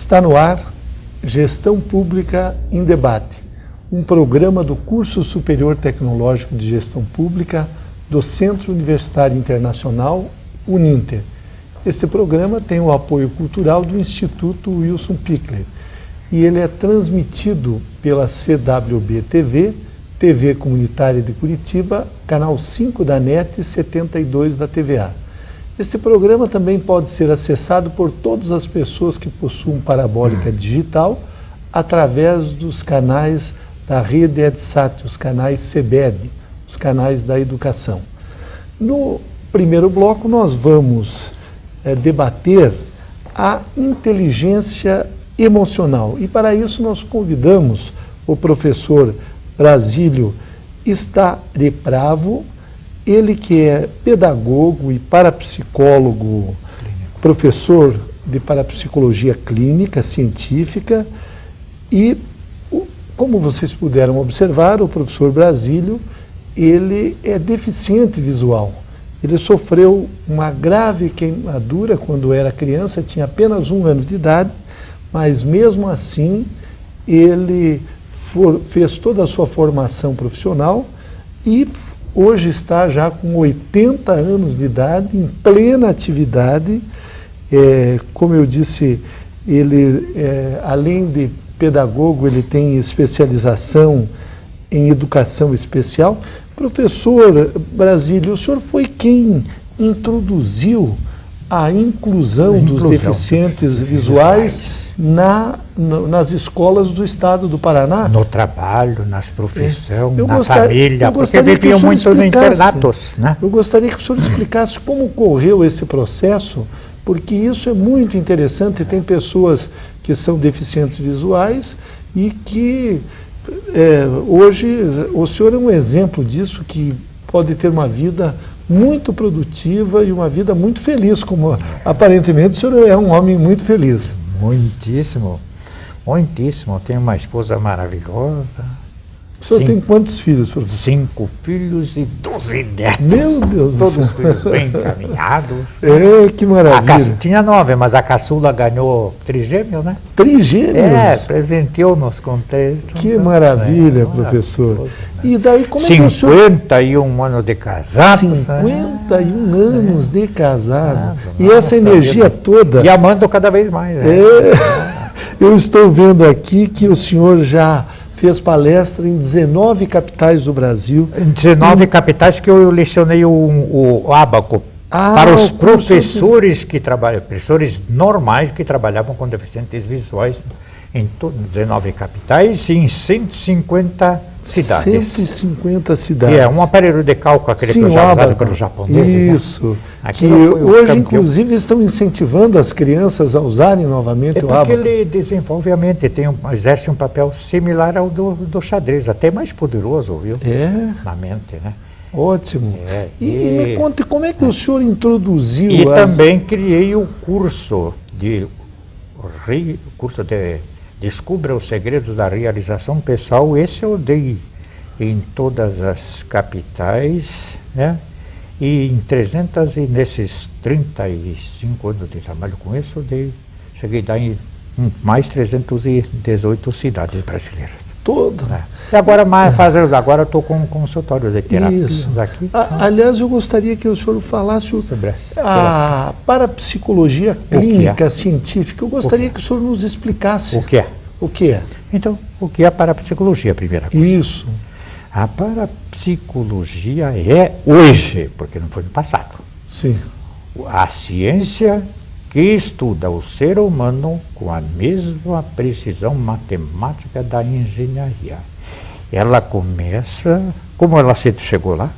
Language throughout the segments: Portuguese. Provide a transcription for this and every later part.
Está no ar Gestão Pública em Debate, um programa do Curso Superior Tecnológico de Gestão Pública do Centro Universitário Internacional, Uninter. Este programa tem o apoio cultural do Instituto Wilson Pickler e ele é transmitido pela CWB-TV, TV Comunitária de Curitiba, canal 5 da NET e 72 da TVA. Este programa também pode ser acessado por todas as pessoas que possuem parabólica digital através dos canais da rede EdSat, os canais CBED, os canais da educação. No primeiro bloco nós vamos debater a inteligência emocional e para isso nós convidamos o professor Brasílio Starepravo, ele que é pedagogo e parapsicólogo, professor de parapsicologia clínica, científica, e como vocês puderam observar, o professor Brasílio, ele é deficiente visual. Ele sofreu uma grave queimadura quando era criança, tinha apenas 1 ano de idade, mas mesmo assim ele fez toda a sua formação profissional e hoje está já com 80 anos de idade, em plena atividade. Como eu disse, ele, além de pedagogo, ele tem especialização em educação especial. Professor Brasílio, o senhor foi quem introduziu a inclusão dos deficientes visuais nas escolas do estado do Paraná? No trabalho, nas profissões, na família, porque viviam muito em internatos, né? Eu gostaria que o senhor explicasse como ocorreu esse processo, porque isso é muito interessante. Tem pessoas que são deficientes visuais e que hoje o senhor é um exemplo disso, que pode ter uma vida muito produtiva e uma vida muito feliz, como aparentemente o senhor é um homem muito feliz. Muitíssimo, muitíssimo. Tenho uma esposa maravilhosa. O senhor tem quantos filhos, professor? 5 filhos e 12 netos. Meu Deus do céu. Todos filhos bem encaminhados. Que maravilha. Tinha 9, mas a caçula ganhou trigêmeo, né? Trigêmeos? Presenteou-nos com 3. Que maravilha, professor. E daí como é que o senhor... 51 anos de casado. 51 anos de casado. E essa energia toda... E amando cada vez mais. Né? Eu estou vendo aqui que o senhor já fez palestra em 19 capitais do Brasil. Em 19 capitais que eu lecionei o ábaco para os professores que trabalham, professores normais que trabalhavam com deficientes visuais em 19 capitais e em 150 cidades. 150 cidades. Um aparelho de cálculo, aquele que eu já usava pelos japoneses. Isso. Né? Que hoje, inclusive, estão incentivando as crianças a usarem novamente o ábaco. Porque ele desenvolve a mente, exerce um papel similar ao do xadrez, até mais poderoso, viu? Na mente, né? Ótimo. E me conte, como é que o senhor introduziu... E também criei o curso de Descubra os Segredos da Realização Pessoal. Esse eu dei em todas as capitais, né? E nesses 35 anos de trabalho com isso, cheguei a dar em mais 318 cidades brasileiras. E agora agora estou com um consultório de terapias aqui. Aliás, eu gostaria que o senhor falasse sobre a parapsicologia clínica científica. Eu gostaria que o senhor nos explicasse. O que é? O que é? Então, o que é a parapsicologia, a primeira coisa? Isso. A parapsicologia é hoje, porque não foi no passado. Sim. A ciência que estuda o ser humano com a mesma precisão matemática da engenharia. Ela começa, como ela chegou lá?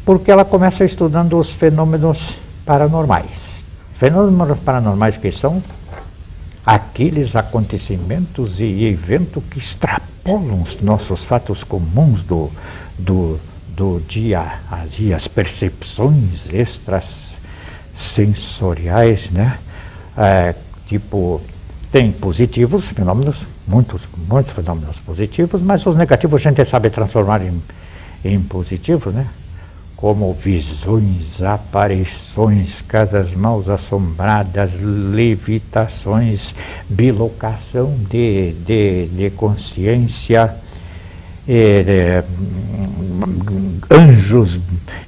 Porque ela começa estudando os fenômenos paranormais. Fenômenos paranormais que são aqueles acontecimentos e eventos que extrapolam os nossos fatos comuns do dia a dia, as percepções extrasensoriais, né? Tem positivos fenômenos, muitos fenômenos positivos, mas os negativos a gente sabe transformar em positivos, né? como visões, aparições, casas mal assombradas, levitações, bilocação de consciência, anjos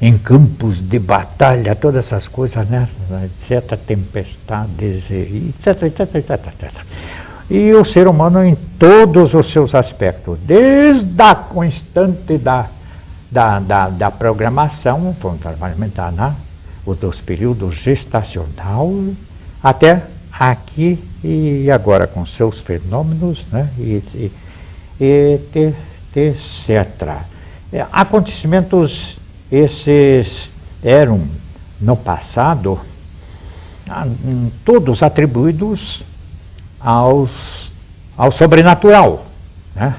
em campos de batalha, todas essas coisas, né? Etc., tempestades, etc, etc, etc, etc. E o ser humano em todos os seus aspectos, desde o instante da programação fundamental, né? O dos períodos gestacional, até aqui e agora com seus fenômenos, né? Etc. Acontecimentos esses eram, no passado, todos atribuídos ao sobrenatural, né?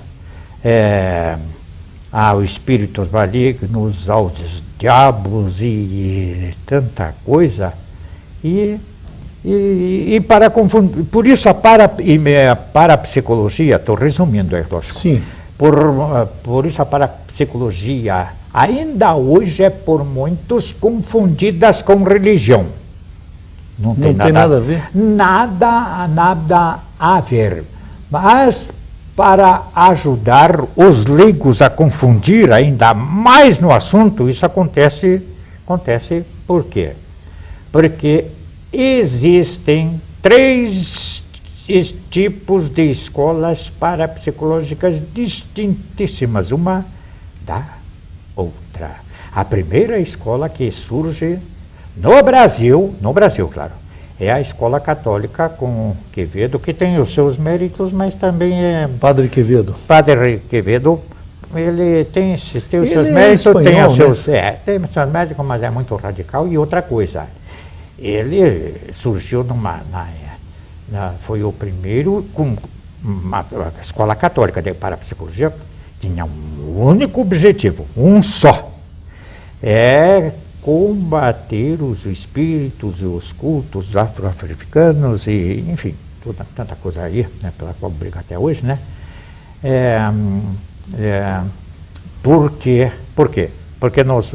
Aos espíritos malignos, aos diabos e tanta coisa. E para confundir, por isso a parapsicologia, estou resumindo, é lógico. Sim. Por isso a parapsicologia ainda hoje é por muitos confundidas com religião. Não tem nada a ver? Nada a ver. Mas para ajudar os leigos a confundir ainda mais no assunto, isso acontece por quê? Porque existem 3 tipos de escolas parapsicológicas distintíssimas, uma da outra. A primeira escola que surge no Brasil, claro, é a escola católica com Quevedo, que tem os seus méritos, mas também é... Padre Quevedo. Padre Quevedo, ele tem os seus méritos, espanhol, tem os seus... né? tem os seus méritos, mas é muito radical. E outra coisa, ele surgiu foi o primeiro com a escola católica de parapsicologia, tinha um único objetivo, um só, combater os espíritos e os cultos afro-africanos e, enfim, tanta coisa aí, né, pela qual briga até hoje, né? Por quê? Porque nos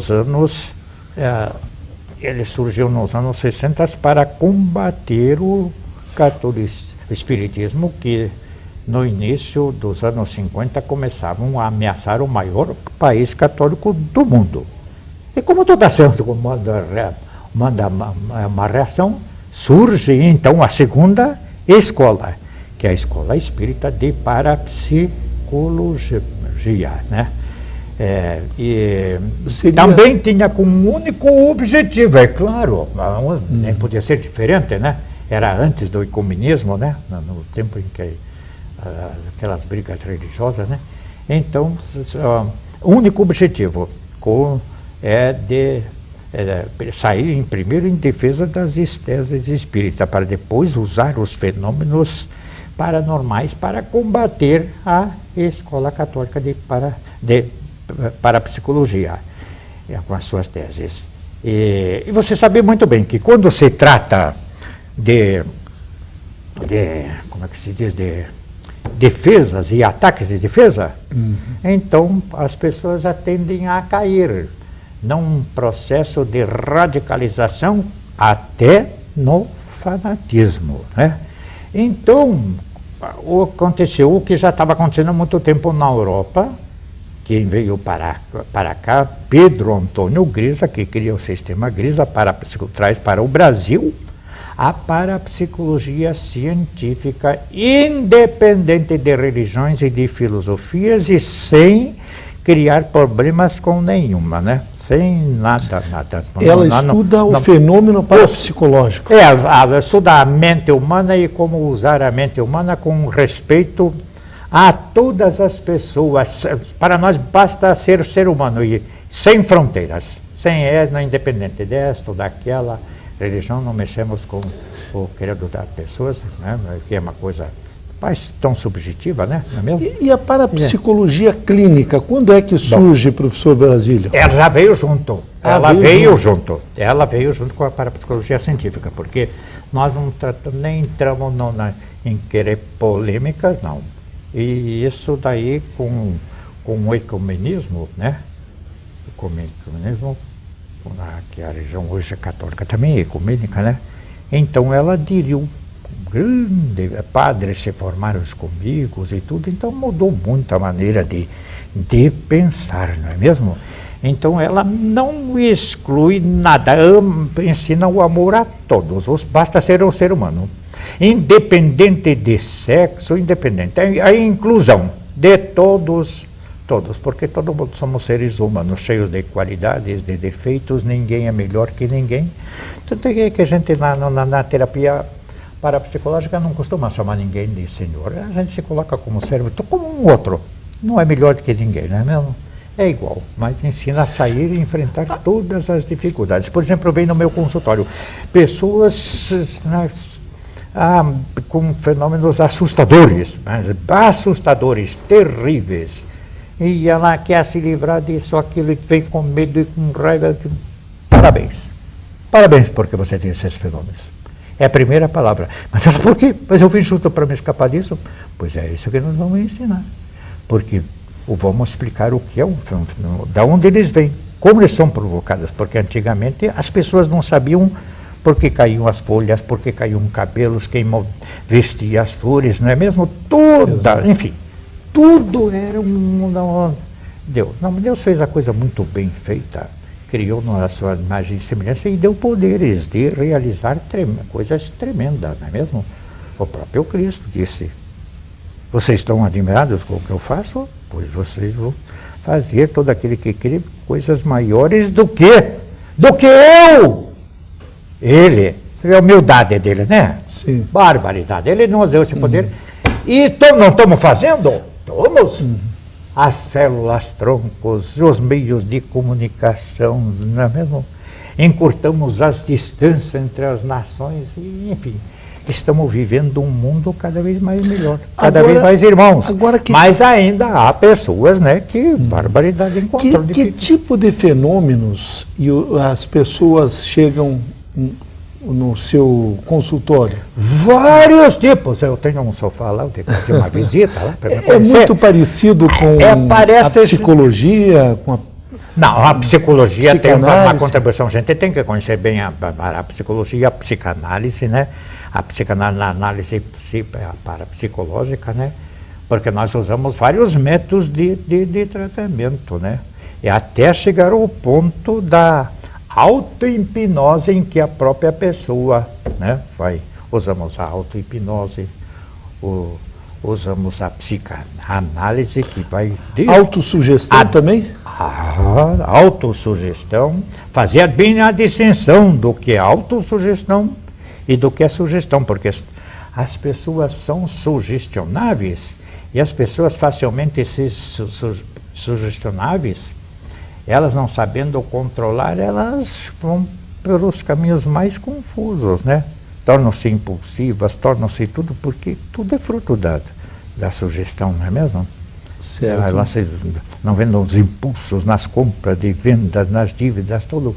anos... ele surgiu nos anos 60 para combater o espiritismo, que no início dos anos 50 começavam a ameaçar o maior país católico do mundo. E como toda ação manda uma reação, surge então a segunda escola, que é a escola espírita de parapsicologia, né? Também tinha como único objetivo, é claro, nem podia ser diferente, né? Era antes do ecumenismo, né? No tempo em que aquelas brigas religiosas, né? Então, o único objetivo de sair primeiro em defesa das teses espíritas, para depois usar os fenômenos paranormais para combater a escola católica de parapsicologia, com as suas teses. E você sabe muito bem que quando se trata como é que se diz, de defesas e ataques de defesa, então as pessoas já tendem a cair num processo de radicalização até no fanatismo, né? Então, aconteceu o que já estava acontecendo há muito tempo na Europa. Quem veio para cá, Pedro Antônio Grisa, que cria o sistema Grisa, traz para o Brasil a parapsicologia científica, independente de religiões e de filosofias e sem criar problemas com nenhuma, né? Sem nada. Ela estuda o fenômeno parapsicológico. Estuda a mente humana e como usar a mente humana com respeito a todas as pessoas. Para nós basta ser humano e sem fronteiras, independente desta ou daquela religião, não mexemos com o credo das pessoas, né? Que é uma coisa tão subjetiva, né? Não é mesmo? E a parapsicologia clínica, quando é que surge, professor Brasílio? Ela já veio junto. Ela veio junto com a parapsicologia científica, porque nós não nem entramos em querer polêmicas, não. E isso daí com o ecumenismo, né? ecumenismo, que a religião hoje é católica também é ecumênica, né? Então ela aderiu, grande padres se formaram comigo e tudo, então mudou muito a maneira de pensar, não é mesmo? Então ela não exclui nada, ensina o amor a todos, basta ser um ser humano, independente de sexo, independente, a inclusão de todos, porque todo mundo somos seres humanos, cheios de qualidades, de defeitos, ninguém é melhor que ninguém. Tanto é que a gente na terapia parapsicológica não costuma chamar ninguém de senhor, a gente se coloca como servo, como um outro, não é melhor do que ninguém, não é mesmo? É igual, mas ensina a sair e enfrentar todas as dificuldades. Por exemplo, vem no meu consultório pessoas com fenômenos assustadores, terríveis. E ela quer se livrar disso, aquilo que vem com medo e com raiva. Parabéns. Parabéns porque você tem esses fenômenos. É a primeira palavra. Mas ela, por quê? Mas eu vim junto para me escapar disso? Pois é isso que nós vamos ensinar. Porque vamos explicar o que é um fenômeno, de onde eles vêm, como eles são provocados, porque antigamente as pessoas não sabiam por que caíam as folhas, por que caíam cabelos, quem vestia as flores, não é mesmo? Enfim, tudo era Deus. Não, Deus fez a coisa muito bem feita, criou a sua imagem e semelhança e deu poderes de realizar coisas tremendas, não é mesmo? O próprio Cristo disse: vocês estão admirados com o que eu faço? Pois vocês vão fazer, todo aquele que crê, coisas maiores do que eu. Ele, a humildade dele, né? Sim. Barbaridade. Ele nos deu esse poder. E não estamos fazendo? Estamos. As células, troncos, os meios de comunicação, não é mesmo? Encurtamos as distâncias entre as nações e, enfim. Estamos vivendo um mundo cada vez mais melhor, cada vez mais irmãos. Mas ainda há pessoas, né, que barbaridade encontram. Que tipo de fenômenos as pessoas chegam no seu consultório? Vários tipos. Eu tenho um sofá lá, eu tenho que fazer uma visita lá para me conhecer. É muito parecido com a psicologia, com a... Não, a psicologia tem uma contribuição. A gente tem que conhecer bem a psicologia, a psicanálise, né? A psicanálise parapsicológica, né? Porque nós usamos vários métodos de tratamento, né? E até chegar ao ponto da auto-hipnose em que a própria pessoa, né, usamos a auto-hipnose, usamos a psicanálise que vai... Autossugestão também? A autossugestão, fazer bem a distinção do que é autossugestão e do que é sugestão, porque as pessoas são sugestionáveis e as pessoas facilmente sugestionáveis, elas não sabendo controlar, elas vão pelos caminhos mais confusos, né? Tornam-se impulsivas, tornam-se tudo, porque tudo é fruto da sugestão, não é mesmo? Certo. Elas não vendam os impulsos nas compras, de vendas, nas dívidas, tudo.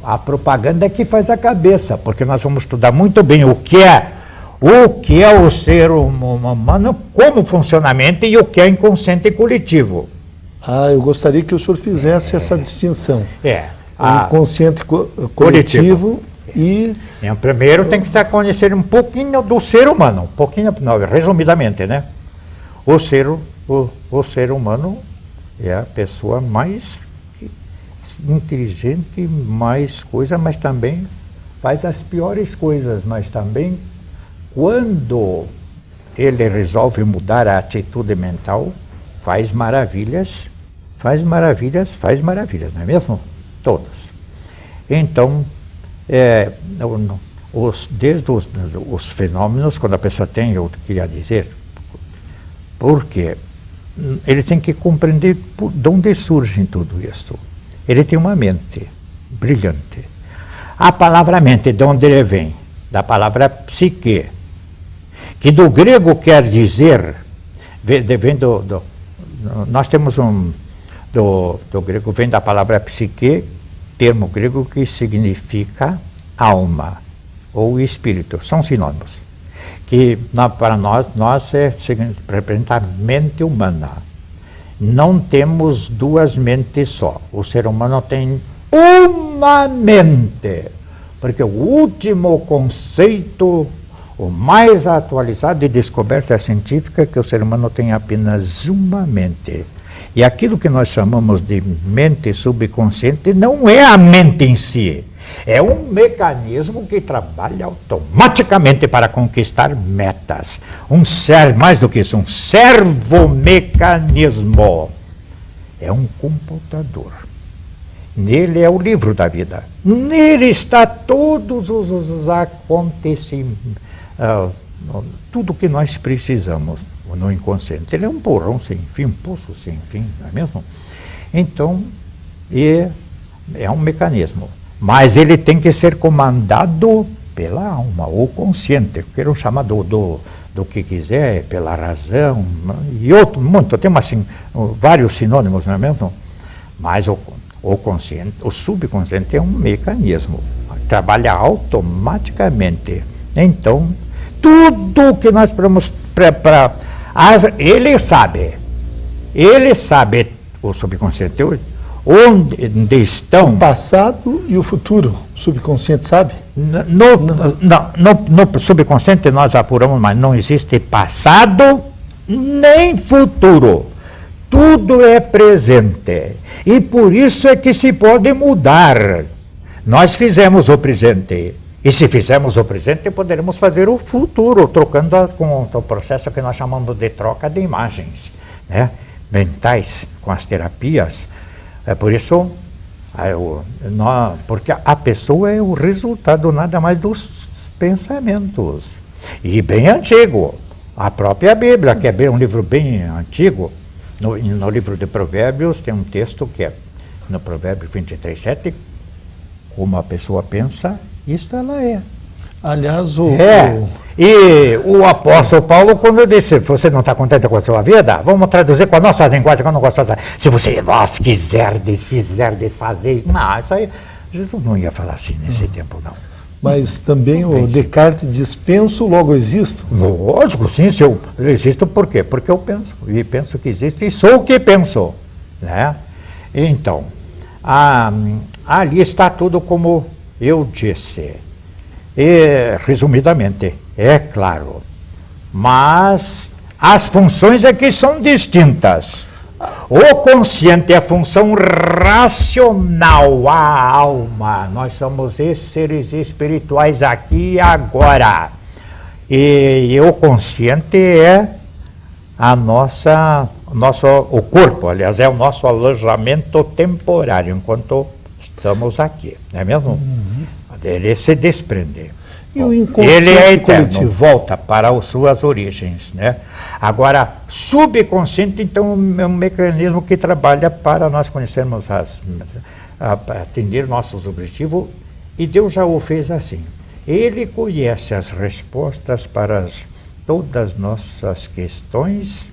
A propaganda é que faz a cabeça, porque nós vamos estudar muito bem o que é o ser humano, como funcionamento e o que é inconsciente coletivo. Eu gostaria que o senhor fizesse essa distinção. O inconsciente coletivo e... Primeiro tem que estar conhecendo um pouquinho do ser humano, resumidamente, né? O ser humano é a pessoa mais inteligente, mais coisa, mas também faz as piores coisas, mas também quando ele resolve mudar a atitude mental, faz maravilhas, não é mesmo? Todas. Então, desde os fenômenos, quando a pessoa tem, eu queria dizer, porque ele tem que compreender de onde surge tudo isso. Ele tem uma mente brilhante. A palavra mente, de onde ele vem? Da palavra psique, que do grego quer dizer, nós temos do grego vem da palavra psique, termo grego que significa alma ou espírito, são sinônimos. Que para nós representa a mente humana. não temos duas mentes só. O ser humano tem uma mente, porque o último conceito, o mais atualizado e descoberta científica é que o ser humano tem apenas uma mente. E aquilo que nós chamamos de mente subconsciente não é a mente em si, é um mecanismo que trabalha automaticamente para conquistar metas. Mais do que isso, um servomecanismo. É um computador. Nele é o livro da vida. Nele está todos os acontecimentos, tudo que nós precisamos no inconsciente. Ele é um porrão sem fim, um poço sem fim, não é mesmo? Então, é um mecanismo. Mas ele tem que ser comandado pela alma, ou consciente, queiram chamar do que quiser, pela razão, e outro, muito, tem assim, vários sinônimos, não é mesmo? Mas o consciente, o subconsciente é um mecanismo, trabalha automaticamente. Então, tudo que nós precisamos ele sabe, o subconsciente, onde estão... O passado e o futuro, o subconsciente sabe? No subconsciente nós apuramos, mas não existe passado nem futuro. Tudo é presente. E por isso é que se pode mudar. Nós fizemos o presente. E se fizermos o presente, poderemos fazer o futuro, trocando com o processo que nós chamamos de troca de imagens, né, mentais, com as terapias. É por isso, porque a pessoa é o resultado nada mais dos pensamentos. E bem antigo. A própria Bíblia, que é um livro bem antigo, no livro de Provérbios tem um texto que é, no Provérbio 23:7, como a pessoa pensa, isto ela é. Aliás, E o apóstolo Paulo, quando disse, você não está contente com a sua vida? Vamos traduzir com a nossa linguagem, que eu não gosto de... Se vós quiserdes, fizerdes, fazer... Não, isso aí, Jesus não ia falar assim nesse tempo, não. Mas também o Descartes diz, penso, logo existo. Lógico, sim, se eu existo, por quê? Porque eu penso, e penso que existe, e sou o que penso, né? Então, ali está tudo como eu disse. E, resumidamente, é claro, mas as funções é que são distintas. O consciente é a função racional, a alma. Nós somos esses seres espirituais aqui e agora. E o consciente é o corpo, aliás, é o nosso alojamento temporário, enquanto estamos aqui, não é mesmo? Ele se desprende. E o inconsciente ele é eterno, coletivo? volta para as suas origens, né? Agora, subconsciente, então, é um mecanismo que trabalha para nós conhecermos atender nossos objetivos, e Deus já o fez assim. Ele conhece as respostas para todas as nossas questões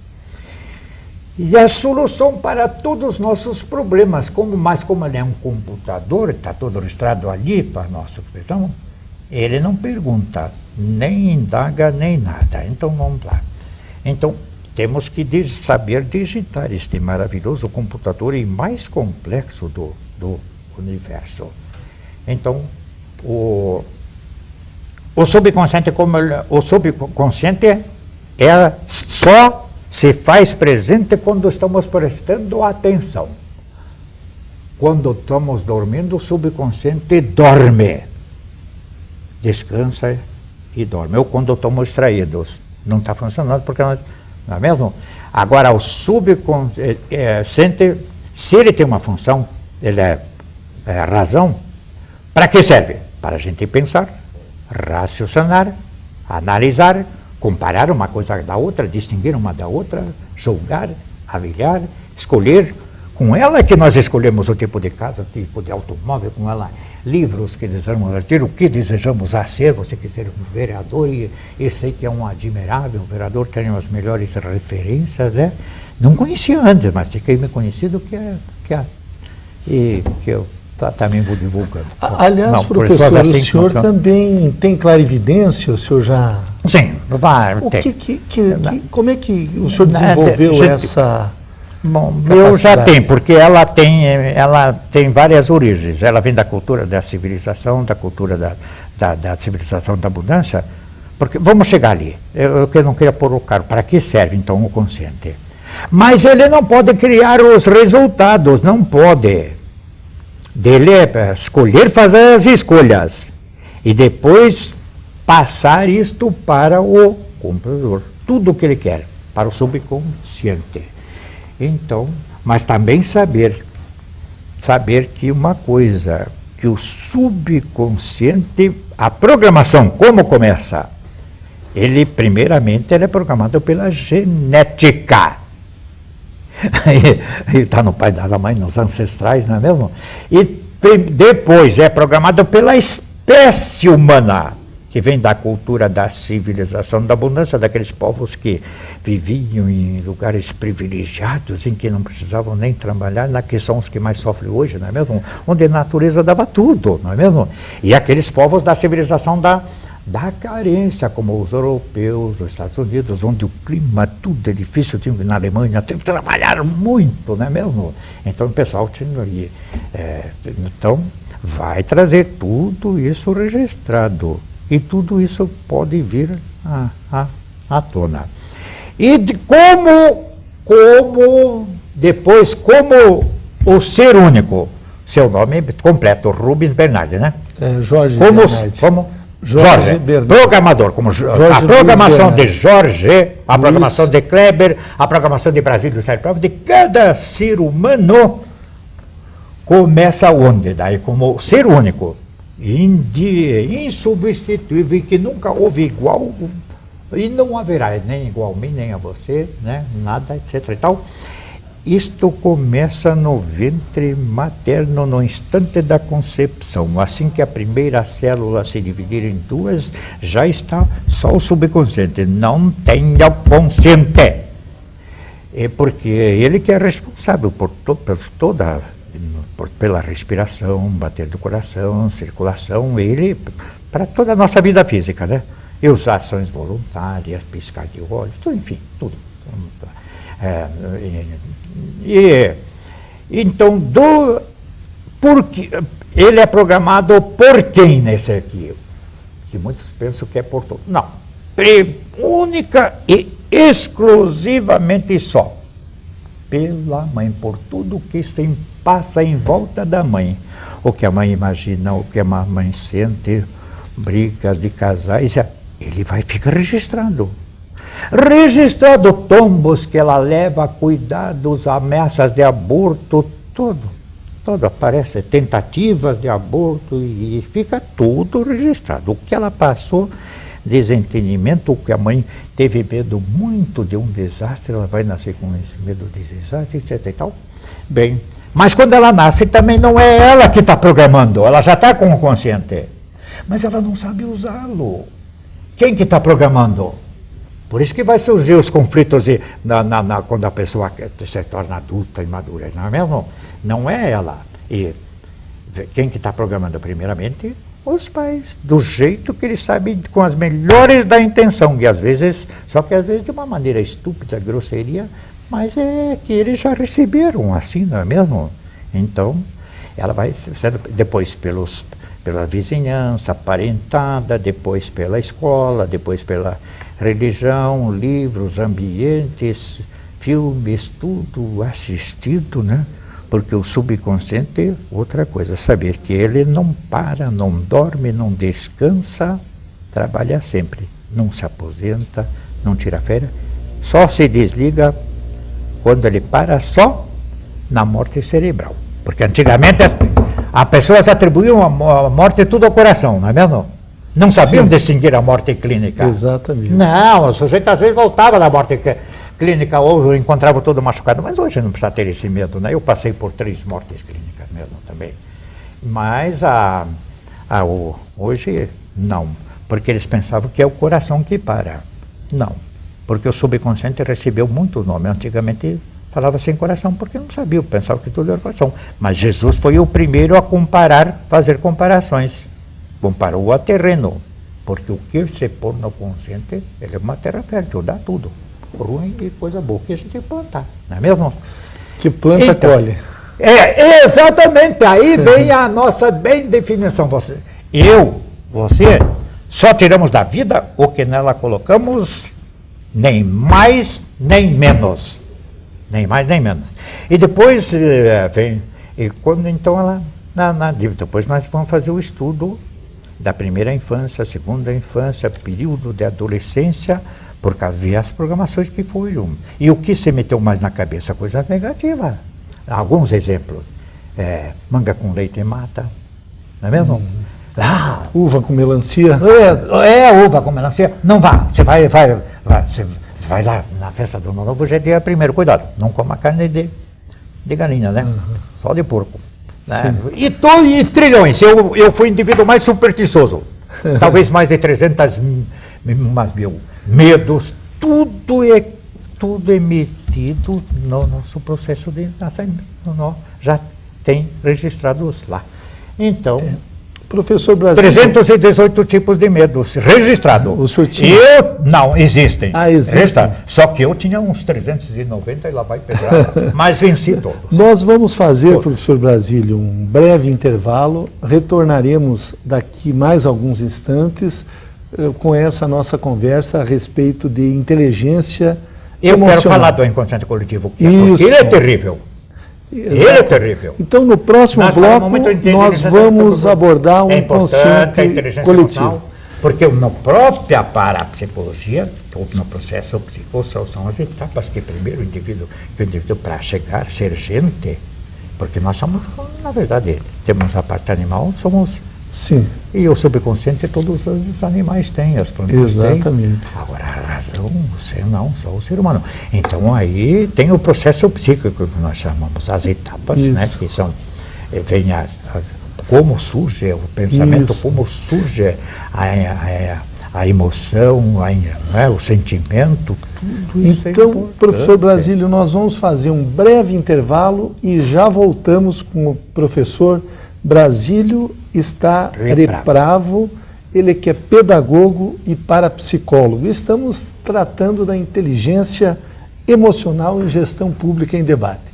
e a solução para todos os nossos problemas. Mas como ele é um computador, está todo registrado ali para nossa questão, ele não pergunta, nem indaga, nem nada. Então, vamos lá. Então, temos que saber digitar este maravilhoso computador e mais complexo do universo. Então, o subconsciente, o subconsciente só se faz presente quando estamos prestando atenção. Quando estamos dormindo, o subconsciente dorme. Descansa e dorme. Ou quando estamos distraídos. Não está funcionando porque nós... Não é mesmo? Agora, o subconsciente, se ele tem uma função, ele é razão, para que serve? Para a gente pensar, raciocinar, analisar, comparar uma coisa da outra, distinguir uma da outra, julgar, avaliar, escolher. Com ela que nós escolhemos o tipo de casa, o tipo de automóvel, com ela livros que desejamos ter, o que desejamos a ser. Você quer ser um vereador, e sei que é um admirável vereador, tem as melhores referências, né? Não conhecia antes, mas fiquei me conhecido e que eu também vou divulgando. Aliás, professor, assim, o senhor também tem clarividência? O senhor já... Sim, vai. Como é que o senhor desenvolveu Bom, eu já tenho, porque ela tem várias origens. Ela vem da cultura da civilização, da cultura da civilização da abundância. Porque vamos chegar ali. Eu não queria pôr o caro. Para que serve, então, o consciente? Mas ele não pode criar os resultados, não pode. Dele é escolher, fazer as escolhas. E depois passar isto para o comprador. Tudo o que ele quer, para o subconsciente. Então, mas também saber que uma coisa, que o subconsciente, a programação, como começa? Primeiramente, ele é programado pela genética. Está no pai, da mãe, nos ancestrais, não é mesmo? E depois é programado pela espécie humana, que vem da cultura da civilização, da abundância, daqueles povos que viviam em lugares privilegiados, em que não precisavam nem trabalhar, que são os que mais sofrem hoje, não é mesmo? Onde a natureza dava tudo, não é mesmo? E aqueles povos da civilização da carência, como os europeus, os Estados Unidos, onde o clima tudo é difícil, na Alemanha, tem que trabalhar muito, não é mesmo? Então o pessoal tinha ali. Então, vai trazer tudo isso registrado. E tudo isso pode vir à tona. E como o ser único, seu nome completo, Rubens Bernardi, né? Jorge Bernardi. Jorge Bernardi. Programador, como a programação de Jorge, a programação de Kleber, a programação de Brasília, de cada ser humano começa onde? Daí como ser único. Insubstituível e que nunca houve igual e não haverá nem igual a mim, nem a você, né? Nada, etc. e tal. Isto começa no ventre materno, no instante da concepção. Assim que a primeira célula se dividir em duas, já está só o subconsciente, não tem o consciente. É porque ele que é responsável por pela respiração, bater do coração, circulação, ele, para toda a nossa vida física, né? E as ações voluntárias, piscar de olhos, tudo, enfim, tudo. Então, porque ele é programado por quem nesse aqui? Que muitos pensam que é por todos. Não. Única e exclusivamente só pela mãe, por tudo que se passa em volta da mãe. O que a mãe imagina, o que a mãe sente, brigas de casais, ele vai ficar registrado. Registrado tombos que ela leva, cuidados, ameaças de aborto, tudo aparece, tentativas de aborto e fica tudo registrado. O que ela passou, desentendimento, o que a mãe teve medo muito de um desastre, ela vai nascer com esse medo de desastre, etc e tal. Bem, mas quando ela nasce também não é ela que está programando, ela já está com o consciente. Mas ela não sabe usá-lo. Quem que está programando? Por isso que vai surgir os conflitos quando a pessoa se torna adulta e madura, não é mesmo? Não é ela. E quem que está programando primeiramente? Os pais, do jeito que eles sabem, com as melhores da intenção, e às vezes, só que às vezes de uma maneira estúpida, grosseria, mas é que eles já receberam assim, não é mesmo? Então, ela vai sendo depois pela vizinhança, parentada, depois pela escola, depois pela religião, livros, ambientes, filmes, tudo assistido, né? Porque o subconsciente, outra coisa, saber que ele não para, não dorme, não descansa, trabalha sempre, não se aposenta, não tira férias, só se desliga quando ele para, só na morte cerebral. Porque antigamente as pessoas atribuíam a morte tudo ao coração, não é mesmo? Não sabiam distinguir a morte clínica. Exatamente. Não, o sujeito às vezes voltava da morte clínica ou encontrava todo machucado, mas hoje não precisa ter esse medo, né? Eu passei por 3 mortes clínicas mesmo também. Mas hoje não, porque eles pensavam que é o coração que para. Não, porque o subconsciente recebeu muito nome. Antigamente falava sem coração porque não sabia, pensava que tudo era coração. Mas Jesus foi o primeiro a fazer comparações. Comparou a terreno, porque o que se pôr no consciente, ele é uma terra fértil, dá tudo. Ruim e coisa boa que a gente tem que plantar, não é mesmo? Que planta Então, colhe. Exatamente, aí vem a nossa bem definição. Você, só tiramos da vida o que nela colocamos, nem mais, nem menos. Nem mais, nem menos. E depois vem, e quando então ela, depois nós vamos fazer o estudo da primeira infância, segunda infância, período de adolescência, por causa das programações que foram. E o que se meteu mais na cabeça? Coisa negativa. Alguns exemplos. Manga com leite mata, não é mesmo? Uva com melancia. Uva com melancia. Não vá, você vai lá na festa do Ano Novo, já é dia primeiro. Cuidado, não coma carne de galinha, né? Só de porco. Né? E trilhões. Eu fui o indivíduo mais supersticioso. Talvez mais de 300 mil medos. Tudo é metido no nosso processo de nascimento. Já tem registrados lá. Então, professor Brasil, 318 tipos de medos registrados. O senhor tinha? Não, existem. Existem. Só que eu tinha uns 390 e lá vai pedrada, mas venci todos. Nós vamos fazer, professor Brasílio, um breve intervalo. Retornaremos daqui mais alguns instantes com essa nossa conversa a respeito de inteligência emocional. Quero falar do inconsciente coletivo, porque ele é terrível. Exato. Ele é terrível. Então, no próximo bloco, nós vamos abordar o inconsciente coletivo. Porque na própria parapsicologia, no processo psicossocial, são as etapas que primeiro o indivíduo para chegar a ser gente, porque nós somos, na verdade, temos a parte animal, somos... Sim. E o subconsciente todos os animais têm, as plantas têm. Exatamente. Agora, a razão, você não, só o ser humano. Então, aí tem o processo psíquico, que nós chamamos as etapas, né? Que são, como surge o pensamento, como surge a emoção, o sentimento, tudo isso. Então, professor Brasílio, nós vamos fazer um breve intervalo e já voltamos com o professor Brasílio Repravo, ele que é pedagogo e parapsicólogo. Estamos tratando da inteligência emocional em gestão pública em debate.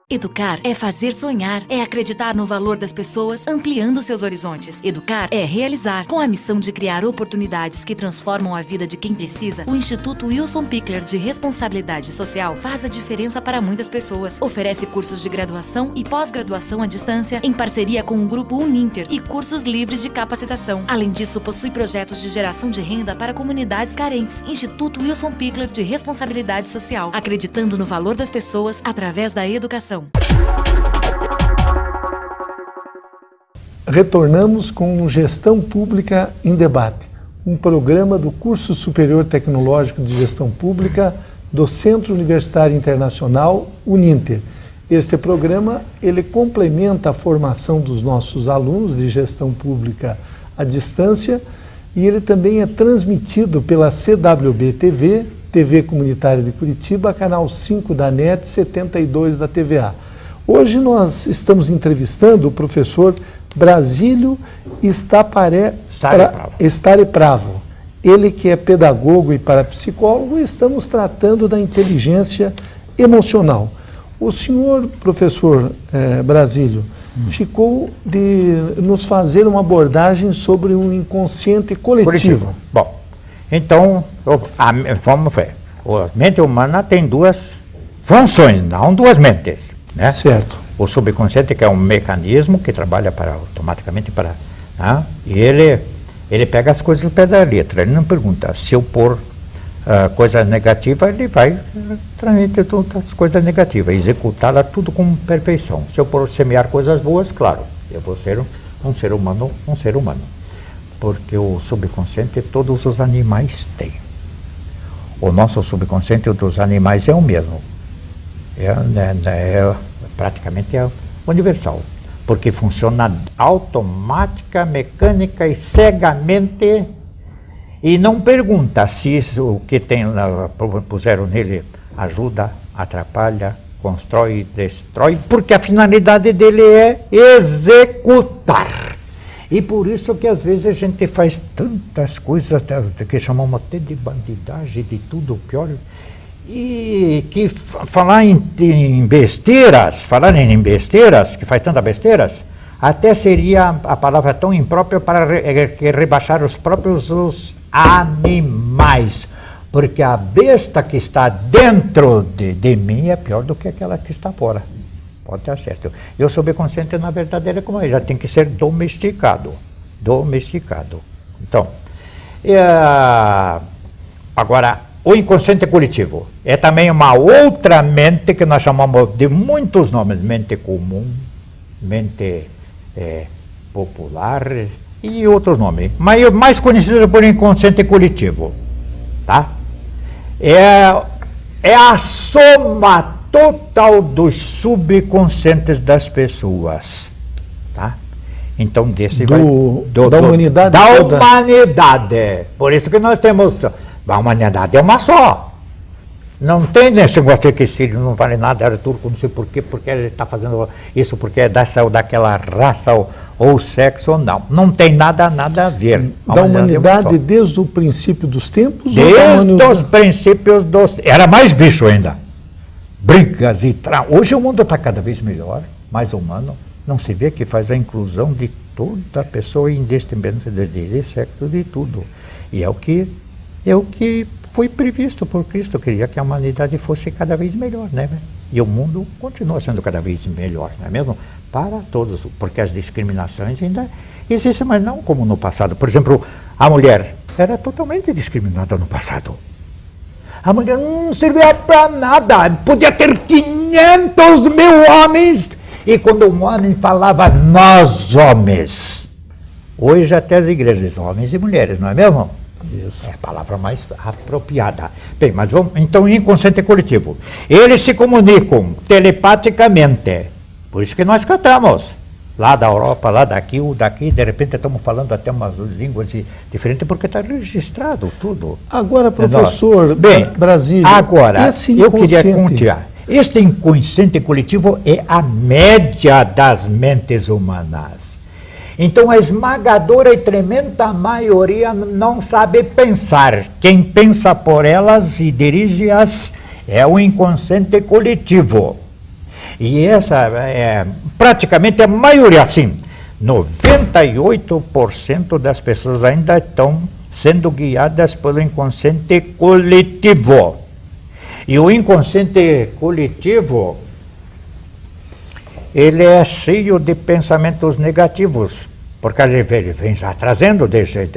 Educar é fazer sonhar, é acreditar no valor das pessoas, ampliando seus horizontes. Educar é realizar. Com a missão de criar oportunidades que transformam a vida de quem precisa, o Instituto Wilson Pickler de Responsabilidade Social faz a diferença para muitas pessoas. Oferece cursos de graduação e pós-graduação à distância, em parceria com o Grupo Uninter e cursos livres de capacitação. Além disso, possui projetos de geração de renda para comunidades carentes. Instituto Wilson Pickler de Responsabilidade Social, acreditando no valor das pessoas através da educação. Retornamos com Gestão Pública em Debate, um programa do Curso Superior Tecnológico de Gestão Pública do Centro Universitário Internacional, Uninter. Este programa, ele complementa a formação dos nossos alunos de gestão pública à distância e ele também é transmitido pela CWB TV, TV Comunitária de Curitiba, canal 5 da NET, 72 da TVA. Hoje nós estamos entrevistando o professor Brasílio Starepravo. Ele que é pedagogo e parapsicólogo, e estamos tratando da inteligência emocional. O senhor, professor Brasílio, ficou de nos fazer uma abordagem sobre um inconsciente coletivo. Bom, então, vamos ver. A mente humana tem duas funções, não duas mentes. Né? Certo. O subconsciente, que é um mecanismo que trabalha automaticamente para... e ele pega as coisas ao pé da letra. Ele não pergunta. Se eu pôr coisa negativa, ele vai transmitir todas as coisas negativas, executá-la tudo com perfeição. Se eu pôr semear coisas boas, claro, eu vou ser um ser humano. Porque o subconsciente todos os animais têm. O nosso subconsciente dos animais é o mesmo. Praticamente é universal. Porque funciona automática, mecânica e cegamente, e não pergunta se o que puseram nele ajuda, atrapalha, constrói, destrói, porque a finalidade dele é executar. E por isso que às vezes a gente faz tantas coisas que chamamos até de bandidagem, de tudo pior, E que falar em besteiras, que faz tanta besteiras, até seria a palavra tão imprópria para rebaixar os próprios os animais. Porque a besta que está dentro de mim é pior do que aquela que está fora. Pode ter certo. E o subconsciente, na verdade, ele é como ele, já tem que ser domesticado. Domesticado. Então, agora, o inconsciente coletivo é também uma outra mente que nós chamamos de muitos nomes. Mente comum, mente popular e outros nomes. Mas mais conhecido por inconsciente coletivo. Tá? É a soma total dos subconscientes das pessoas. Tá? Então, da humanidade da toda. humanidade. Por isso que nós temos... A humanidade é uma só. Não tem esse negócio que esse filho não vale nada, era turco, não sei porquê, porque ele está fazendo isso, porque é dessa ou daquela raça ou sexo ou não. Não tem nada a ver. Da humanidade desde o princípio dos tempos? Desde os princípios dos... Era mais bicho ainda. Brigas e... Hoje o mundo está cada vez melhor, mais humano. Não se vê que faz a inclusão de toda pessoa, independente de sexo, de tudo. E é o que foi previsto por Cristo. Queria que a humanidade fosse cada vez melhor, né? E o mundo continua sendo cada vez melhor, não é mesmo? Para todos, porque as discriminações ainda existem, mas não como no passado. Por exemplo, a mulher era totalmente discriminada no passado. A mulher não servia para nada, podia ter 500 mil homens, e quando um homem falava, nós homens. Hoje até as igrejas, homens e mulheres, não é mesmo? Isso. É a palavra mais apropriada. Bem, mas vamos, então, inconsciente coletivo. Eles se comunicam telepaticamente. Por isso que nós cantamos. Lá da Europa, lá daqui, o daqui, de repente estamos falando até umas línguas diferentes, porque está registrado tudo. Agora, professor, Brasília, agora, eu queria contar. Este inconsciente coletivo é a média das mentes humanas. Então, a esmagadora e tremenda maioria não sabe pensar. Quem pensa por elas e dirige-as é o inconsciente coletivo. E essa é praticamente a maioria, assim, 98% das pessoas ainda estão sendo guiadas pelo inconsciente coletivo. E o inconsciente coletivo, ele é cheio de pensamentos negativos, porque ele vem já trazendo desde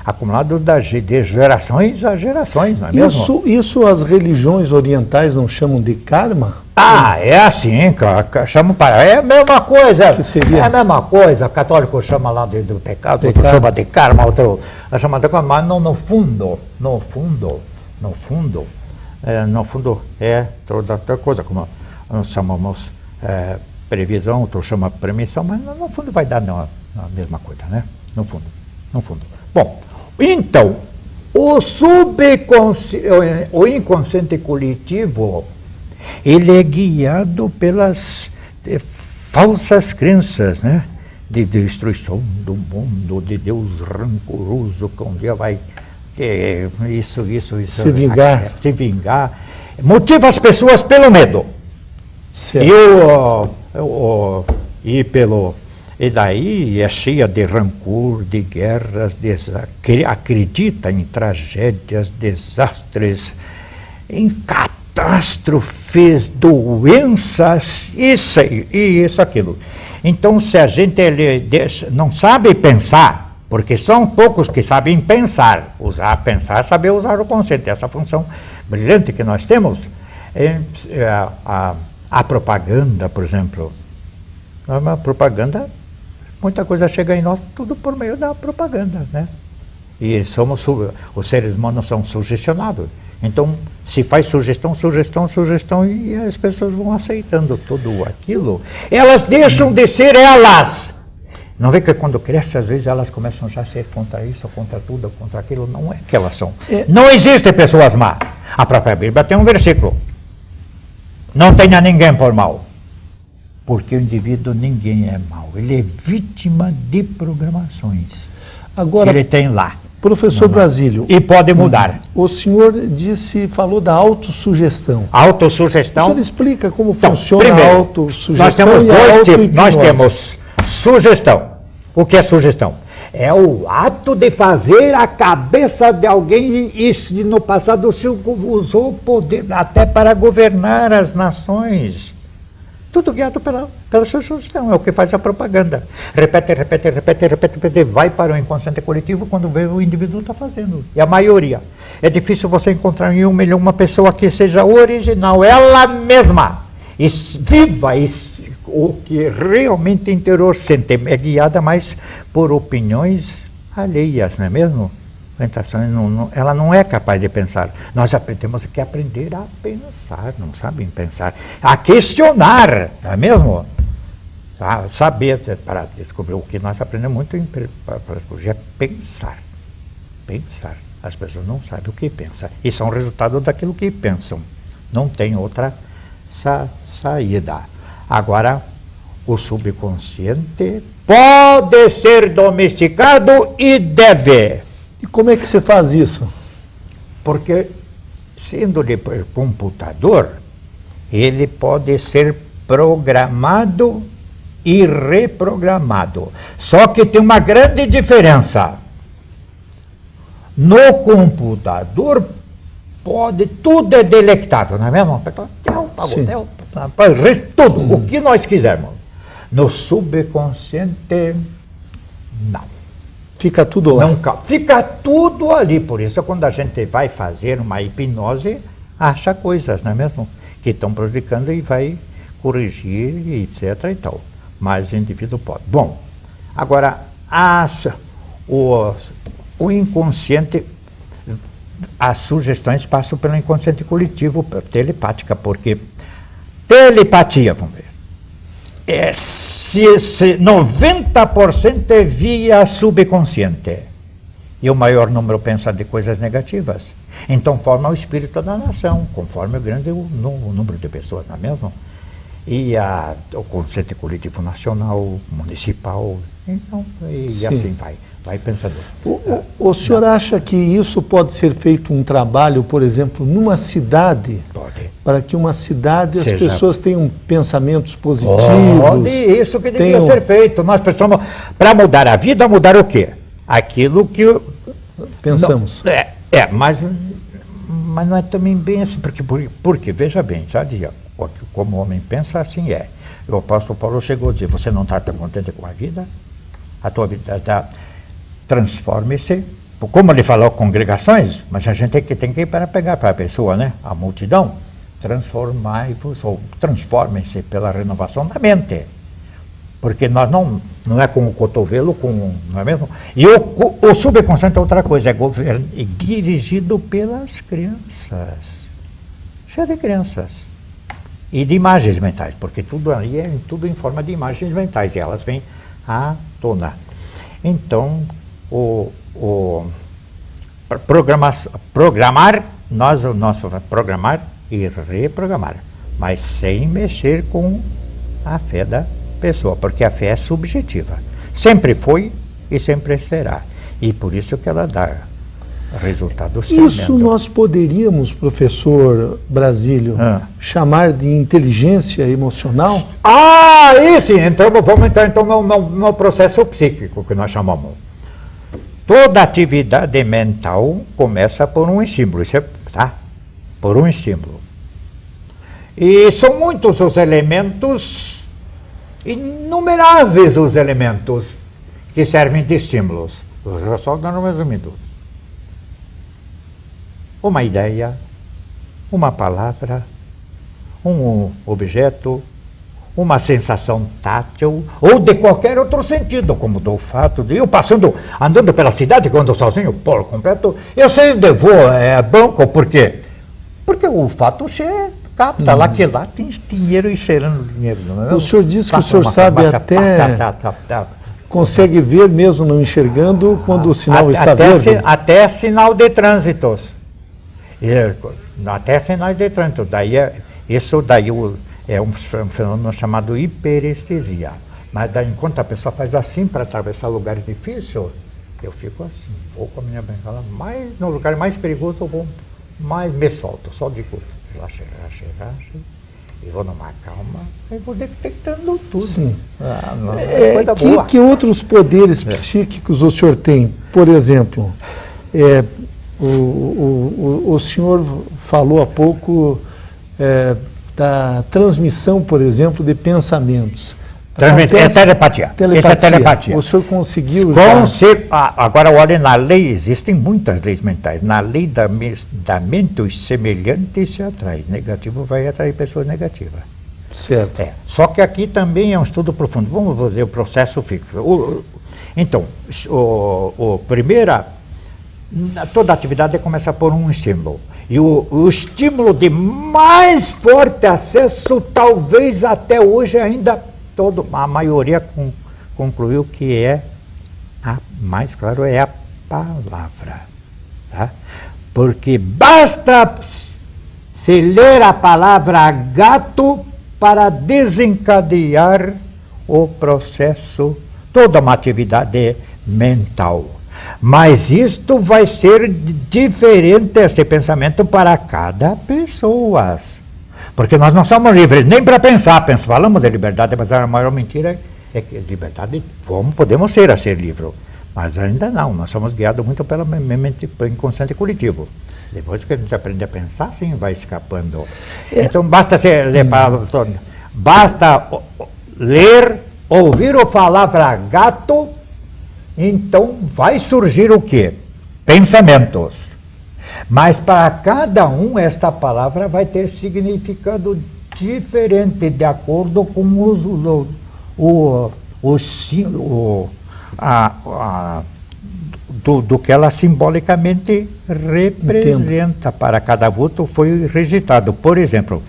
acumulado de gerações a gerações, não é mesmo? Isso as religiões orientais não chamam de karma? Ah, é assim, chamam para... É a mesma coisa. Que seria? É a mesma coisa. O católico chama lá do pecado, outro chama de karma, outro chama de karma, mas no fundo, é toda outra coisa, como nós chamamos previsão, outro chama permissão, mas no fundo vai dar na mesma coisa, né? No fundo. Bom, então, o inconsciente coletivo, ele é guiado pelas falsas crenças, né? De destruição do mundo, de Deus rancoroso, que um dia vai isso se vingar. Motiva as pessoas pelo medo. Certo. E daí é cheia de rancor, de guerras, acredita em tragédias, desastres, em catástrofes, doenças, isso aquilo. Então, se a gente não sabe pensar, porque são poucos que sabem pensar, saber usar o conceito, essa função brilhante que nós temos, a propaganda, por exemplo. A propaganda, muita coisa chega em nós, tudo por meio da propaganda, né? E os seres humanos são sugestionáveis. Então, se faz sugestão, e as pessoas vão aceitando tudo aquilo. Elas deixam de ser elas. Não vê que quando cresce, às vezes elas começam já a ser contra isso, contra tudo, contra aquilo. Não é que elas são. Não existem pessoas má. A própria Bíblia tem um versículo. Não tenha ninguém por mal. Porque o indivíduo, ninguém é mau. Ele é vítima de programações. Agora, que ele tem lá. Professor Brasílio, E pode mudar. o senhor falou da autossugestão. O Autossugestão. senhor explica como Então, funciona primeiro, a autossugestão nós temos e a dois tipos. Nós auto-hipnose. temos sugestão. O que é sugestão? É o ato de fazer a cabeça de alguém e no passado se usou o poder até para governar as nações. Tudo guiado pela sua sugestão, é o que faz a propaganda. Repete, vai para o inconsciente coletivo quando vê o indivíduo está fazendo. E a maioria. É difícil você encontrar em 1 milhão uma pessoa que seja original, ela mesma, e viva, o que realmente interior sente, é guiada mais por opiniões alheias, não é mesmo? Ela não é capaz de pensar. Nós temos que aprender a pensar, não sabem pensar, a questionar, não é mesmo? A saber, para descobrir o que nós aprendemos muito em psicologia é pensar. Pensar. As pessoas não sabem o que pensam e são resultado daquilo que pensam. Não tem outra saída. Agora, o subconsciente pode ser domesticado e deve. E como é que você faz isso? Porque, sendo de computador, ele pode ser programado e reprogramado. Só que tem uma grande diferença. No computador, tudo é delectável, não é mesmo? Tudo, o que nós quisermos. No subconsciente, não. Fica tudo lá. Não, fica tudo ali. Por isso, quando a gente vai fazer uma hipnose, acha coisas, não é mesmo? Que estão prejudicando e vai corrigir, etc. e tal. Mas o indivíduo pode. Bom, agora, o inconsciente, as sugestões passam pelo inconsciente coletivo, telepática, porque telepatia, vamos ver. Se 90% é via subconsciente e o maior número pensa de coisas negativas, então forma o espírito da nação, conforme o número de pessoas, não é mesmo? E o consciente coletivo nacional, municipal, então, e assim vai pensando. O senhor acha que isso pode ser feito um trabalho, por exemplo, numa cidade? Pode. Para que uma cidade as pessoas tenham pensamentos positivos? Pode, isso que devia ser feito. Nós precisamos, para mudar a vida, mudar o quê? Aquilo que pensamos. Mas não é também bem assim, porque veja bem, sabe, como o homem pensa, assim é. O apóstolo Paulo chegou a dizer, você não está tão contente com a vida? A tua vida já transforme-se. Como ele falou, congregações, mas a gente tem que ir para pegar para a pessoa, né? A multidão. Transformai-vos, ou transformem-se pela renovação da mente. Porque nós não é com o cotovelo, não é mesmo? E o subconsciente é outra coisa, é dirigido pelas crianças. Cheio de crianças. E de imagens mentais, porque tudo ali é tudo em forma de imagens mentais, e elas vêm à tona. Então, programar e reprogramar, mas sem mexer com a fé da pessoa, porque a fé é subjetiva. Sempre foi e sempre será. E por isso que ela dá resultados tremendos. Isso nós poderíamos, professor Brasílio, chamar de inteligência emocional? Isso! Então, vamos entrar então no processo psíquico que nós chamamos. Toda atividade mental começa por um estímulo, por um estímulo. E são muitos os elementos, inumeráveis os elementos que servem de estímulos. Só dando um resumido. Uma ideia, uma palavra, um objeto, uma sensação tátil ou de qualquer outro sentido, como do olfato. Eu andando pela cidade, quando eu sozinho, por completo, eu sei onde vou, banco, por quê? Porque o olfato capta lá que lá tem dinheiro e cheirando dinheiro. Não é? O senhor disse que o senhor sabe consegue ver mesmo não enxergando quando o sinal está verde? Até sinal de trânsito. Até sinais de trânsito. Isso daí é um fenômeno chamado hiperestesia. Mas daí, enquanto a pessoa faz assim para atravessar lugares difíceis, Eu fico assim, vou com a minha bengala, no lugar mais perigoso eu vou, mais me solto, só digo, relaxa, e vou numa calma, e vou detectando tudo. Sim. Coisa boa. Que outros poderes psíquicos o senhor tem? Por exemplo, o senhor falou há pouco da transmissão, por exemplo, de pensamentos. É telepatia. Isso é telepatia. O senhor conseguiu... Agora, olha, na lei, existem muitas leis mentais. Na lei da mente, os semelhantes se atraem. Negativo vai atrair pessoas negativas. Certo. Só que aqui também é um estudo profundo. Vamos fazer o processo fixo. Então, toda atividade começa por um estímulo. E o estímulo de mais forte acesso, talvez até hoje ainda... a maioria concluiu que mais claro, é a palavra. Tá? Porque basta se ler a palavra gato para desencadear o processo, toda uma atividade mental. Mas isto vai ser diferente, esse pensamento, para cada pessoa. Porque nós não somos livres nem para pensar. Falamos de liberdade, mas a maior mentira é que liberdade podemos ser a ser livre. Mas ainda não, nós somos guiados muito pela mente inconsciente coletivo. Depois que a gente aprende a pensar, sim, vai escapando. Então basta ler, ouvir a palavra gato, então vai surgir o quê? Pensamentos. Mas para cada um, esta palavra vai ter significado diferente, de acordo com do que ela simbolicamente representa. Entendo. Para cada vulto foi registrado. Por exemplo,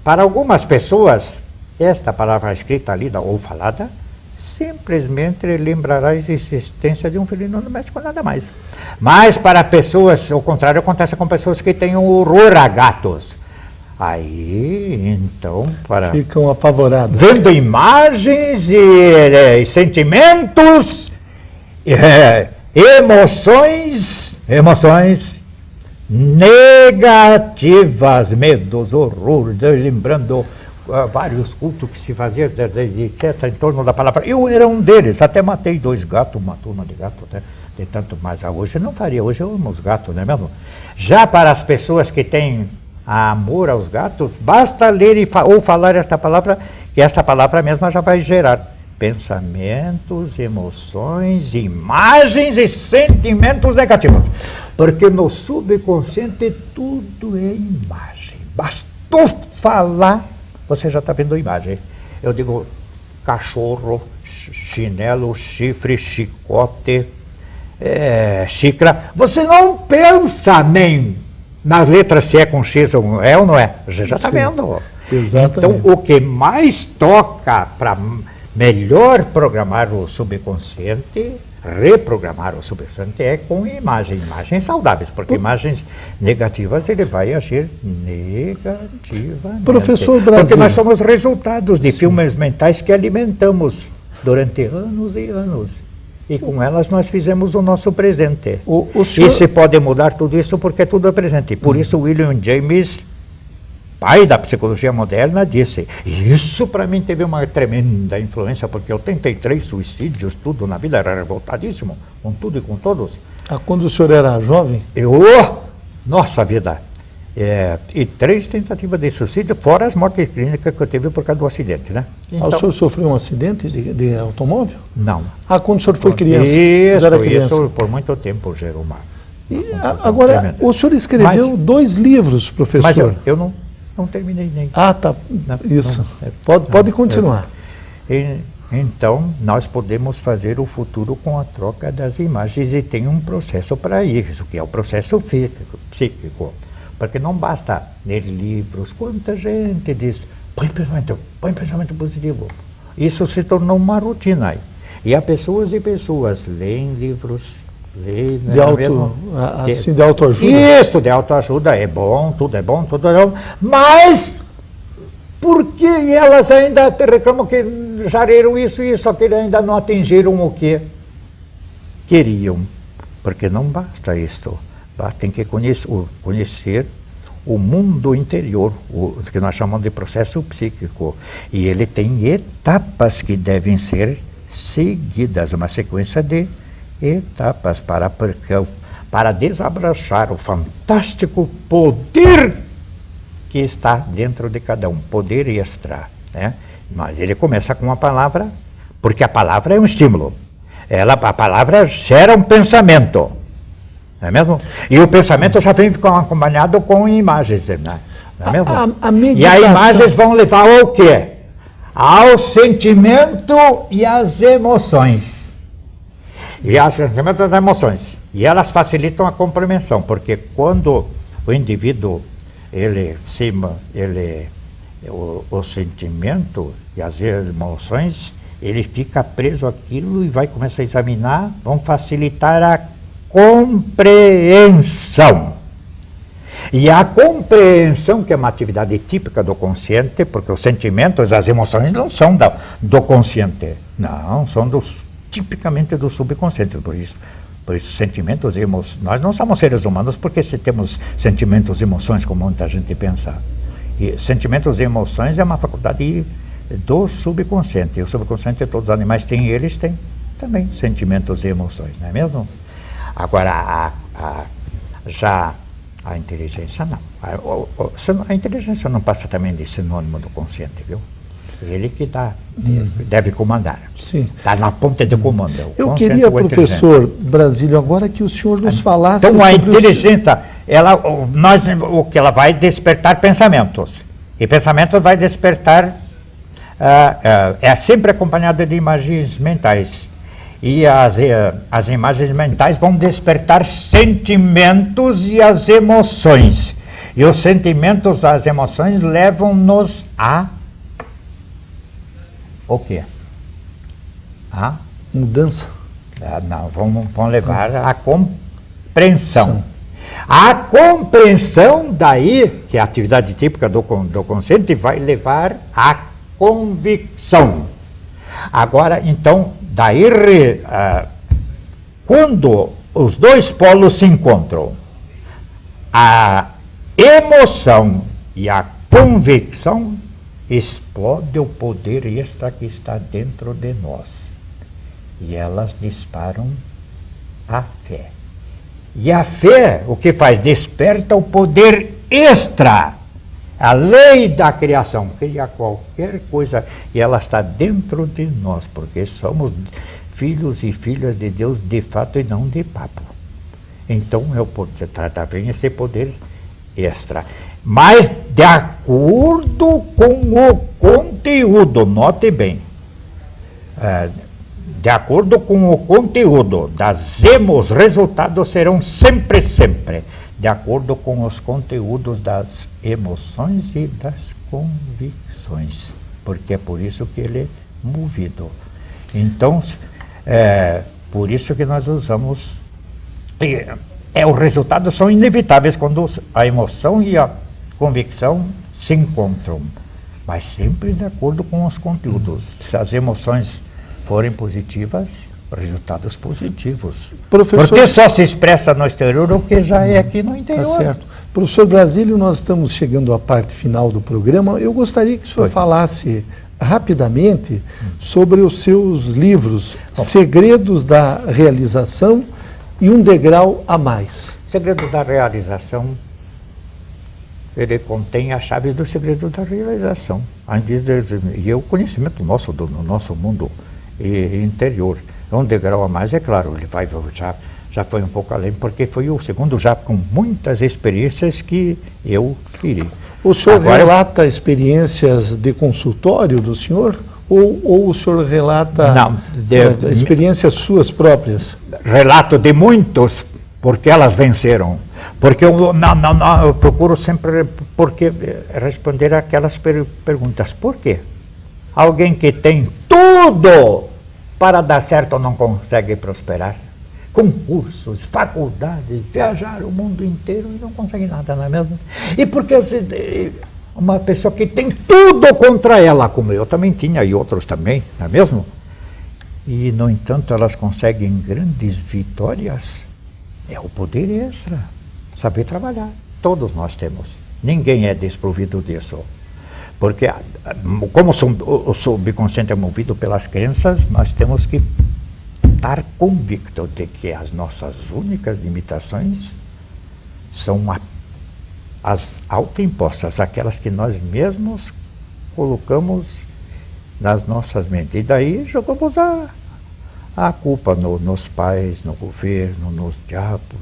para algumas pessoas, esta palavra escrita, lida ou falada, simplesmente lembrará a existência de um felino doméstico, nada mais. Mas para pessoas, o contrário acontece com pessoas que têm horror a gatos. Aí, então, ficam apavorados. Vendo imagens e sentimentos, emoções negativas, medos, horror, lembrando vários cultos que se fazia, etc., em torno da palavra. Eu era um deles, até matei 2 gatos, uma turma de gato, até, de tanto mais. Hoje eu não faria, hoje eu amo os gatos, não é mesmo? Já para as pessoas que têm amor aos gatos, basta ler ou falar esta palavra, que esta palavra mesma já vai gerar pensamentos, emoções, imagens e sentimentos negativos. Porque no subconsciente tudo é imagem. Bastou falar, você já está vendo a imagem. Eu digo cachorro, chinelo, chifre, chicote, xícara. Você não pensa nem nas letras se é com X ou não é. Você já está vendo. Exatamente. Então, o que mais toca para melhor programar o subconsciente, reprogramar o subconsciente, é com imagens saudáveis, porque imagens negativas ele vai agir negativamente. Professor Brasil. Porque nós somos resultados de filmes mentais que alimentamos durante anos e anos. E com elas nós fizemos o nosso presente. E se pode mudar tudo isso porque tudo é presente. Por isso William James, pai da psicologia moderna, disse: isso para mim teve uma tremenda influência, porque eu tentei 3 suicídios, tudo na vida, era revoltadíssimo, com tudo e com todos. Quando o senhor era jovem? Nossa vida! E 3 tentativas de suicídio, fora as mortes clínicas que eu tive por causa do acidente, né? Então, o senhor sofreu um acidente de automóvel? Não. Quando o senhor foi criança? Isso por muito tempo gerou uma agora, tremenda. O senhor escreveu 2 livros, professor. Mas eu não terminei nem. Tá. Isso. Pode continuar. Então, nós podemos fazer o futuro com a troca das imagens e tem um processo para isso, que é o processo psíquico. Porque não basta ler livros. Quanta gente diz, põe pensamento positivo. Isso se tornou uma rotina. E há pessoas e pessoas leem livros, de autoajuda? Isso, de autoajuda é bom, tudo é bom, mas por que elas ainda reclamam que já leram isso e isso, aquele ainda não atingiram o quê? queriam, porque não basta isto, tem que conhecer o mundo interior, o que nós chamamos de processo psíquico. E ele tem etapas que devem ser seguidas, uma sequência de etapas para desabrochar o fantástico poder que está dentro de cada um, poder extra, né? Mas ele começa com a palavra, porque a palavra é um estímulo. A palavra gera um pensamento, não é mesmo? E o pensamento já vem acompanhado com imagens, né? Não é mesmo? E as imagens vão levar ao quê? Ao sentimento e às emoções. E aos sentimentos e às emoções. E elas facilitam a compreensão, porque quando o indivíduo, o sentimento e as emoções, ele fica preso àquilo e vai começar a examinar, vão facilitar a compreensão. E a compreensão, que é uma atividade típica do consciente, porque os sentimentos, as emoções não são do consciente, não, são tipicamente do subconsciente, por isso sentimentos e emoções, nós não somos seres humanos porque temos sentimentos e emoções como muita gente pensa. E sentimentos e emoções é uma faculdade do subconsciente. E o subconsciente, todos os animais têm, eles têm também sentimentos e emoções, não é mesmo? Agora, já a inteligência não. A inteligência não passa também de sinônimo do consciente, viu? Ele que deve comandar. Sim. Está na ponta de comando. Eu queria, professor Brasílio, agora que o senhor nos falasse então, a sobre inteligência, o que ela vai despertar pensamentos. E pensamento vai despertar, é sempre acompanhado de imagens mentais. E as imagens mentais vão despertar sentimentos e as emoções. E os sentimentos, as emoções levam-nos a o quê? A mudança. Não, vão levar à compreensão. A compreensão daí, que é a atividade típica do consciente, vai levar à convicção. Agora, então, daí, quando os dois polos se encontram, a emoção e a convicção, explode o poder extra que está dentro de nós. E elas disparam a fé. E a fé, o que faz? Desperta o poder extra. A lei da criação cria qualquer coisa e ela está dentro de nós, porque somos filhos e filhas de Deus de fato e não de papo. Então, vem esse poder extra. Mas de acordo com o conteúdo, note bem, de acordo com o conteúdo os resultados serão sempre de acordo com os conteúdos das emoções e das convicções, porque é por isso que ele é movido. Então, por isso que nós usamos, os resultados são inevitáveis quando a emoção e a convicção se encontram, mas sempre de acordo com os conteúdos. Se as emoções forem positivas, resultados positivos. Professor, porque só se expressa no exterior o que já é aqui no interior. Tá certo. Professor Brasílio, nós estamos chegando à parte final do programa. Eu gostaria que o senhor falasse rapidamente sobre os seus livros, Segredos da Realização e Um Degrau a Mais. Segredo da Realização, ele contém as chaves do segredo da realização. E o conhecimento nosso do nosso mundo interior. Um degrau a mais, é claro, ele já foi um pouco além, porque foi o segundo já com muitas experiências que eu tirei. O senhor relata experiências de consultório do senhor? Ou o senhor relata experiências suas próprias? Relato de muitos, porque elas venceram. Porque eu procuro sempre responder aquelas perguntas. Por quê? Alguém que tem tudo para dar certo não consegue prosperar? Concursos, faculdades, viajar o mundo inteiro e não consegue nada, não é mesmo? E porque uma pessoa que tem tudo contra ela, como eu também tinha e outros também, não é mesmo? e, no entanto, elas conseguem grandes vitórias, é o poder extra, saber trabalhar. Todos nós temos. Ninguém é desprovido disso. Porque, como o subconsciente é movido pelas crenças, nós temos que estar convictos de que as nossas únicas limitações são as autoimpostas, aquelas que nós mesmos colocamos nas nossas mentes. E daí jogamos a culpa nos pais, no governo, nos diabos,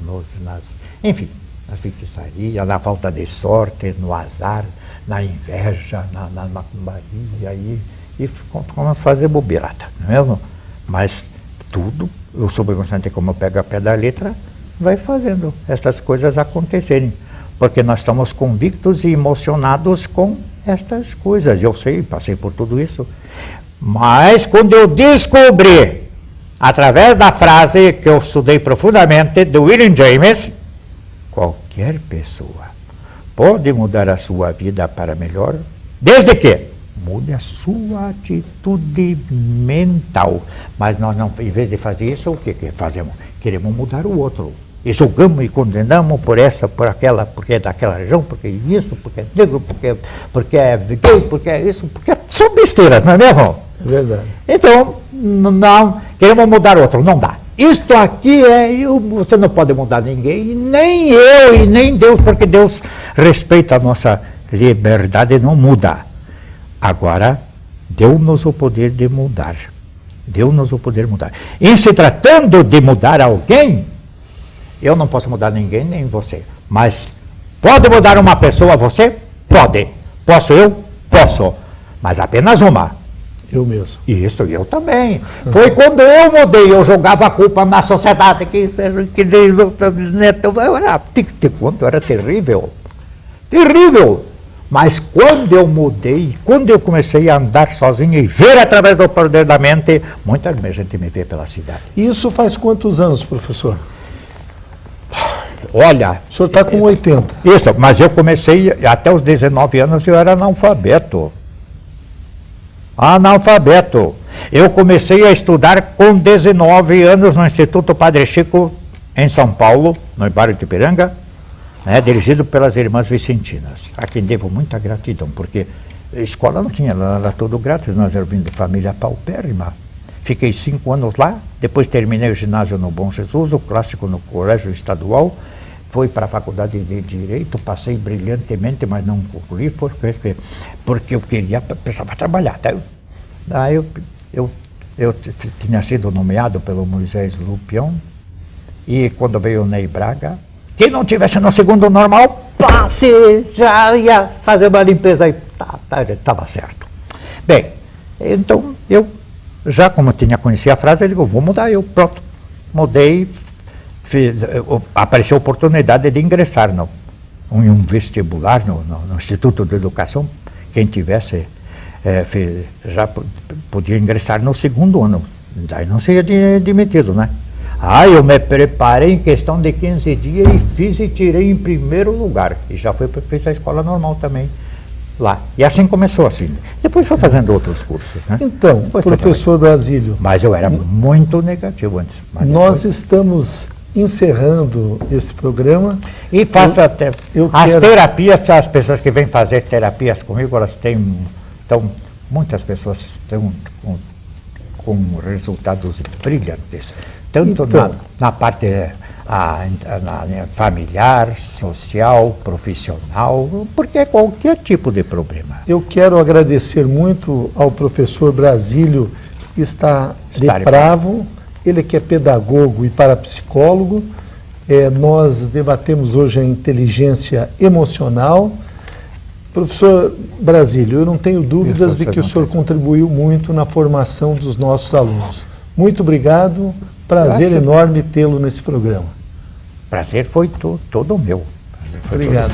enfim, na feitiçaria, na falta de sorte, no azar, na inveja, na macumbaria, e vamos fazer bobeirada, não é mesmo? Mas tudo, o subconsciente, como pega a pé da letra, vai fazendo essas coisas acontecerem, porque nós estamos convictos e emocionados com estas coisas. Eu sei, passei por tudo isso, mas quando eu descobri, através da frase que eu estudei profundamente, do William James, qualquer pessoa pode mudar a sua vida para melhor, desde que mude a sua atitude mental. Mas nós não, em vez de fazer isso, o que fazemos? Queremos mudar o outro. E julgamos e condenamos por essa, por aquela, porque é daquela região, porque é isso, porque é negro, porque é gay, porque é isso, porque são besteiras, não é mesmo? É verdade. Então, não, queremos mudar o outro, não dá. Isto aqui você não pode mudar ninguém, nem eu e nem Deus, porque Deus respeita a nossa liberdade e não muda. Agora, deu-nos o poder de mudar. Deu-nos o poder de mudar. Em se tratando de mudar alguém, eu não posso mudar ninguém, nem você. Mas pode mudar uma pessoa, você? Pode. Posso eu? Posso. Mas apenas uma. Eu mesmo. Isso, eu também. Foi quando eu mudei, eu jogava a culpa na sociedade, que isso era, que quanto era terrível. Terrível. Mas quando eu mudei, quando eu comecei a andar sozinho e ver através do poder da mente, muita gente me vê pela cidade. Isso faz quantos anos, professor? Olha... O senhor está com 80. Isso, mas eu comecei, até os 19 anos eu era analfabeto. Analfabeto. Eu comecei a estudar com 19 anos no Instituto Padre Chico, em São Paulo, no bairro de Ipiranga, dirigido pelas irmãs Vicentinas, a quem devo muita gratidão, porque a escola não tinha, era tudo grátis, nós éramos vindo de família paupérrima. Fiquei 5 anos lá, depois terminei o ginásio no Bom Jesus, o clássico no Colégio Estadual, fui para a faculdade de Direito, passei brilhantemente, mas não concluí, porque eu precisava trabalhar. Daí eu tinha sido nomeado pelo Moisés Lupião, e quando veio o Ney Braga, quem não tivesse no segundo normal, passe, já ia fazer uma limpeza aí. Estava certo. Bem, então eu, já como tinha conhecido a frase, eu digo, vou mudar, eu pronto, mudei. Apareceu a oportunidade de ingressar em um vestibular no Instituto de Educação. Quem tivesse já podia ingressar no segundo ano, daí não seria demitido, né? Eu me preparei em questão de 15 dias e fiz e tirei em primeiro lugar. E já fiz a escola normal também lá. E assim começou assim. Depois foi fazendo outros cursos, né? Então, professor Brasílio... Mas eu era muito negativo antes. Nós estamos encerrando esse programa. E faço as terapias, as pessoas que vêm fazer terapias comigo, elas têm... Então, muitas pessoas estão com resultados brilhantes. Tanto então, na parte familiar, social, profissional, porque é qualquer tipo de problema. Eu quero agradecer muito ao professor Brasílio, que está de Pravo, ele que é pedagogo e parapsicólogo. Nós debatemos hoje a inteligência emocional. Professor Brasílio, eu não tenho dúvidas de que o senhor contribuiu muito na formação dos nossos alunos. Muito obrigado, prazer enorme tê-lo nesse programa. Prazer foi todo meu. Obrigado,